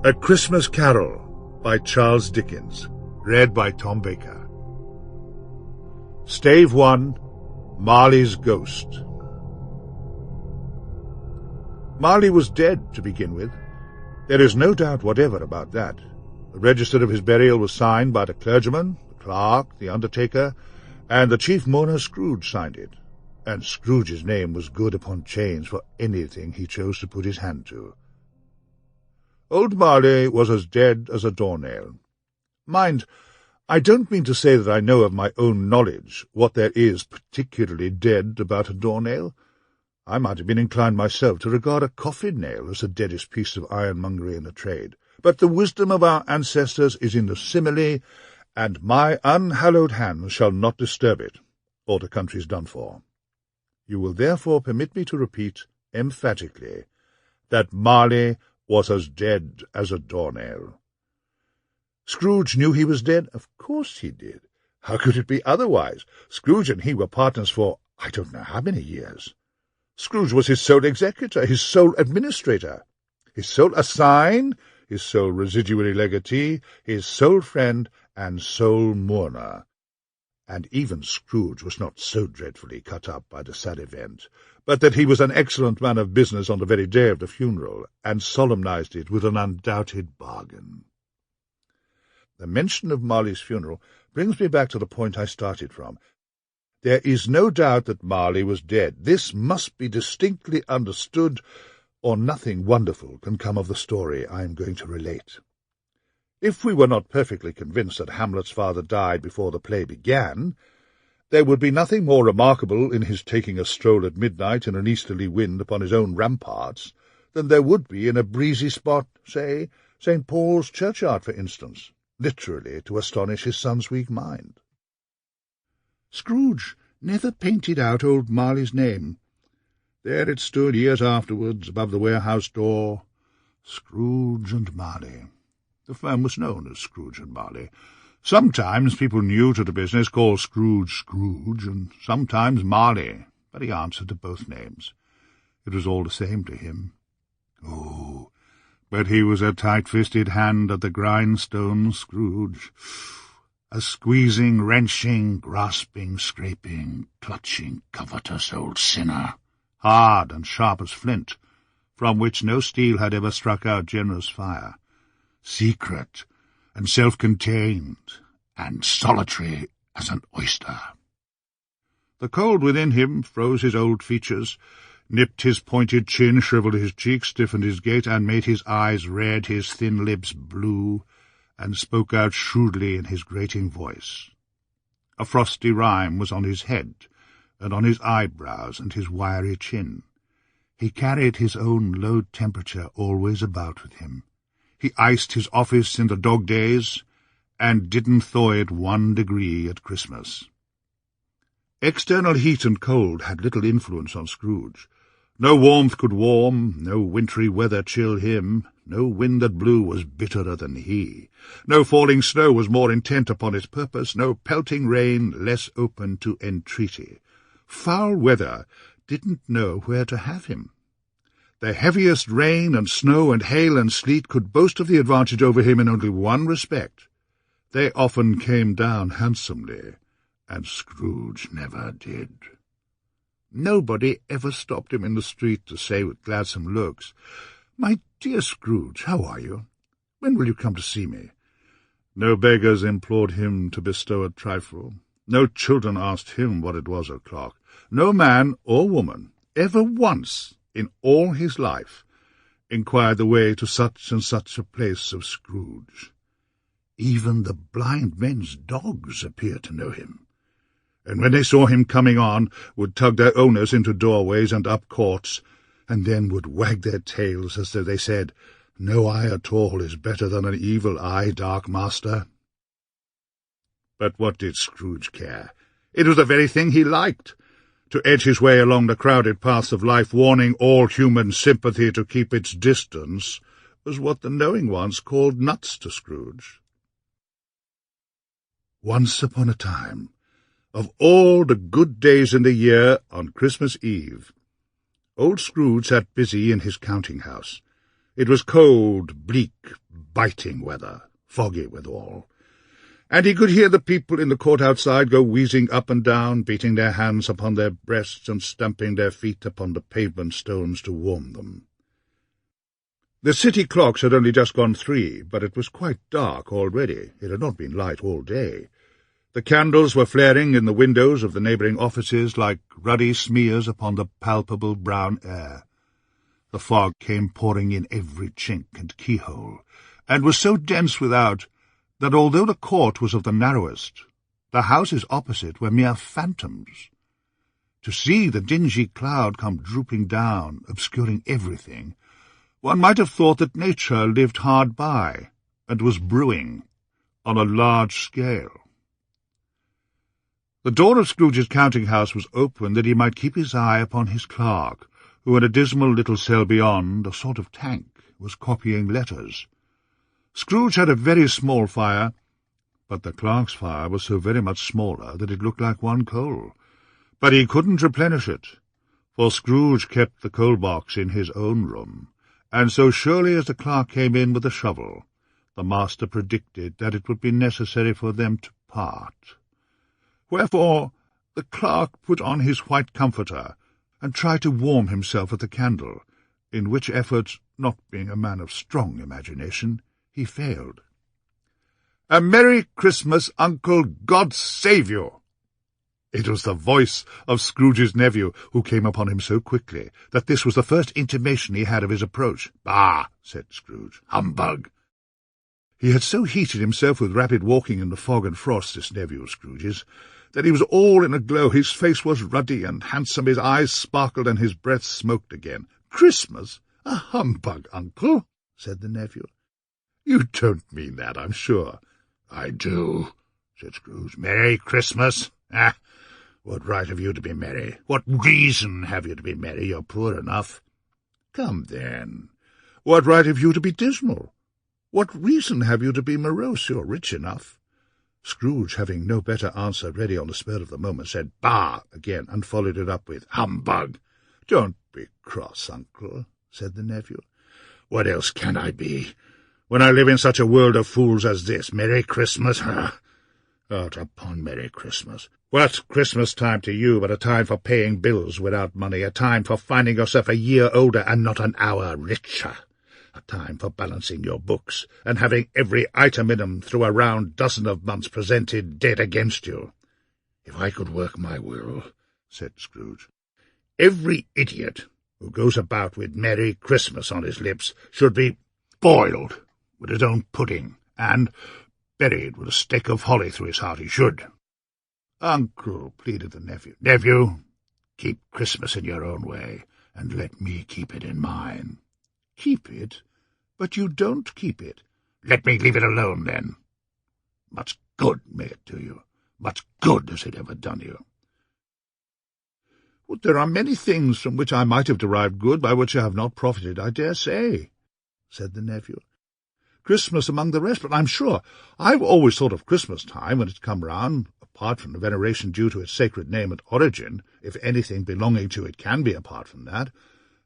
A Christmas Carol by Charles Dickens. Read by Tom Baker. Stave 1. Marley's Ghost. Marley was dead, to begin with. There is no doubt whatever about that. The register of his burial was signed by the clergyman, the clerk, the undertaker, and the chief mourner Scrooge signed it. And Scrooge's name was good upon chains for anything he chose to put his hand to. Old Marley was as dead as a doornail. Mind, I don't mean to say that I know of my own knowledge what there is particularly dead about a doornail. I might have been inclined myself to regard a coffin-nail as the deadest piece of ironmongery in the trade. But the wisdom of our ancestors is in the simile, and my unhallowed hands shall not disturb it, or the country's done for. You will therefore permit me to repeat, emphatically, that Marley was as dead as a doornail. Scrooge knew he was dead? Of course he did. How could it be otherwise? Scrooge and he were partners for I don't know how many years. Scrooge was his sole executor, his sole administrator, his sole assign, his sole residuary legatee, his sole friend, and sole mourner. And even Scrooge was not so dreadfully cut up by the sad event, but that he was an excellent man of business on the very day of the funeral, and solemnized it with an undoubted bargain. The mention of Marley's funeral brings me back to the point I started from. There is no doubt that Marley was dead. This must be distinctly understood, or nothing wonderful can come of the story I am going to relate. If we were not perfectly convinced that Hamlet's father died before the play began, there would be nothing more remarkable in his taking a stroll at midnight in an easterly wind upon his own ramparts than there would be in a breezy spot, say, St. Paul's churchyard, for instance, literally to astonish his son's weak mind. Scrooge never painted out old Marley's name. There it stood years afterwards above the warehouse door, Scrooge and Marley. The firm was known as Scrooge and Marley. Sometimes people new to the business called Scrooge Scrooge, and sometimes Marley, but he answered to both names. It was all the same to him. Oh, but he was a tight-fisted hand at the grindstone, Scrooge. A squeezing, wrenching, grasping, scraping, clutching, covetous old sinner, hard and sharp as flint, from which no steel had ever struck out generous fire, secret and self-contained, and solitary as an oyster. The cold within him froze his old features, nipped his pointed chin, shrivelled his cheeks, stiffened his gait, and made his eyes red, his thin lips blue, and spoke out shrewdly in his grating voice. A frosty rime was on his head, and on his eyebrows and his wiry chin. He carried his own low temperature always about with him. He iced his office in the dog days, and didn't thaw it 1 degree at Christmas. External heat and cold had little influence on Scrooge. No warmth could warm, no wintry weather chill him, no wind that blew was bitterer than he, no falling snow was more intent upon its purpose, no pelting rain less open to entreaty. Foul weather didn't know where to have him. The heaviest rain and snow and hail and sleet could boast of the advantage over him in only one respect. They often came down handsomely, and Scrooge never did. Nobody ever stopped him in the street to say with gladsome looks, "My dear Scrooge, how are you? When will you come to see me?" No beggars implored him to bestow a trifle. No children asked him what it was o'clock. No man or woman ever once in all his life inquired the way to such and such a place of Scrooge. Even the blind men's dogs appeared to know him, and when they saw him coming on, would tug their owners into doorways and up courts, and then would wag their tails as though they said, "No eye at all is better than an evil eye, dark master." But what did Scrooge care? It was the very thing he liked. To edge his way along the crowded paths of life, warning all human sympathy to keep its distance, was what the knowing ones called nuts to Scrooge. Once upon a time, of all the good days in the year, on Christmas Eve, old Scrooge sat busy in his counting-house. It was cold, bleak, biting weather, foggy withal, and he could hear the people in the court outside go wheezing up and down, beating their hands upon their breasts and stamping their feet upon the pavement stones to warm them. The city clocks had only just gone 3, but it was quite dark already. It had not been light all day. The candles were flaring in the windows of the neighbouring offices like ruddy smears upon the palpable brown air. The fog came pouring in every chink and keyhole, and was so dense without that although the court was of the narrowest, the houses opposite were mere phantoms. To see the dingy cloud come drooping down, obscuring everything, one might have thought that nature lived hard by, and was brewing on a large scale. The door of Scrooge's counting-house was open that he might keep his eye upon his clerk, who in a dismal little cell beyond, a sort of tank, was copying letters. Scrooge had a very small fire, but the clerk's fire was so very much smaller that it looked like one coal. But he couldn't replenish it, for Scrooge kept the coal-box in his own room, and so surely as the clerk came in with a shovel, the master predicted that it would be necessary for them to part. Wherefore the clerk put on his white comforter, and tried to warm himself at the candle, in which effort, not being a man of strong imagination, he failed. "A Merry Christmas, Uncle! God save you!" It was the voice of Scrooge's nephew, who came upon him so quickly that this was the first intimation he had of his approach. "Bah!" said Scrooge. "Humbug!" He had so heated himself with rapid walking in the fog and frost, this nephew of Scrooge's, that he was all in a glow. His face was ruddy and handsome, his eyes sparkled, and his breath smoked again. "Christmas? A humbug, uncle," said the nephew. "You don't mean that, I'm sure." "I do," said Scrooge. "Merry Christmas? Ah, what right have you to be merry? What reason have you to be merry? You're poor enough." "Come, then. What right have you to be dismal? What reason have you to be morose? You're rich enough." Scrooge, having no better answer ready on the spur of the moment, said "Bah!" again, and followed it up with "Humbug!" "Don't be cross, uncle," said the nephew. "What else can I be, when I live in such a world of fools as this? Merry Christmas? Out upon Merry Christmas! What's Christmas-time to you but a time for paying bills without money, a time for finding yourself a year older and not an hour richer, a time for balancing your books and having every item in 'em through a round dozen of months presented dead against you? If I could work my will," said Scrooge, "every idiot who goes about with Merry Christmas on his lips should be boiled with his own pudding, and buried with a stake of holly through his heart, he should." "Uncle," pleaded the nephew. "Nephew, keep Christmas in your own way, and let me keep it in mine." "Keep it? But you don't keep it." "Let me leave it alone, then. Much good may it do you. Much good has it ever done you." "Well, there are many things from which I might have derived good by which I have not profited, I dare say," said the nephew. "Christmas among the rest, but I'm sure I've always thought of Christmas-time, when it's come round, apart from the veneration due to its sacred name and origin, if anything belonging to it can be apart from that,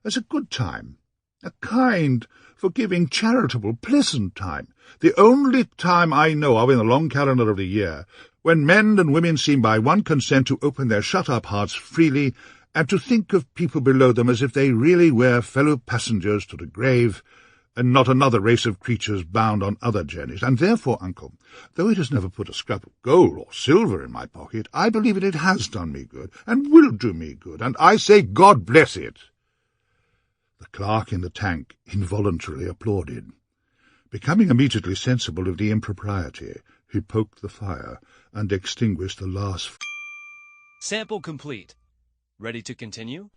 as a good time, a kind, forgiving, charitable, pleasant time, the only time I know of in the long calendar of the year, when men and women seem by one consent to open their shut-up hearts freely, and to think of people below them as if they really were fellow-passengers to the grave, and not another race of creatures bound on other journeys. And therefore, uncle, though it has never put a scrap of gold or silver in my pocket, I believe it has done me good, and will do me good, and I say God bless it." The clerk in the tank involuntarily applauded. Becoming immediately sensible of the impropriety, he poked the fire, and extinguished the last Sample complete. Ready to continue?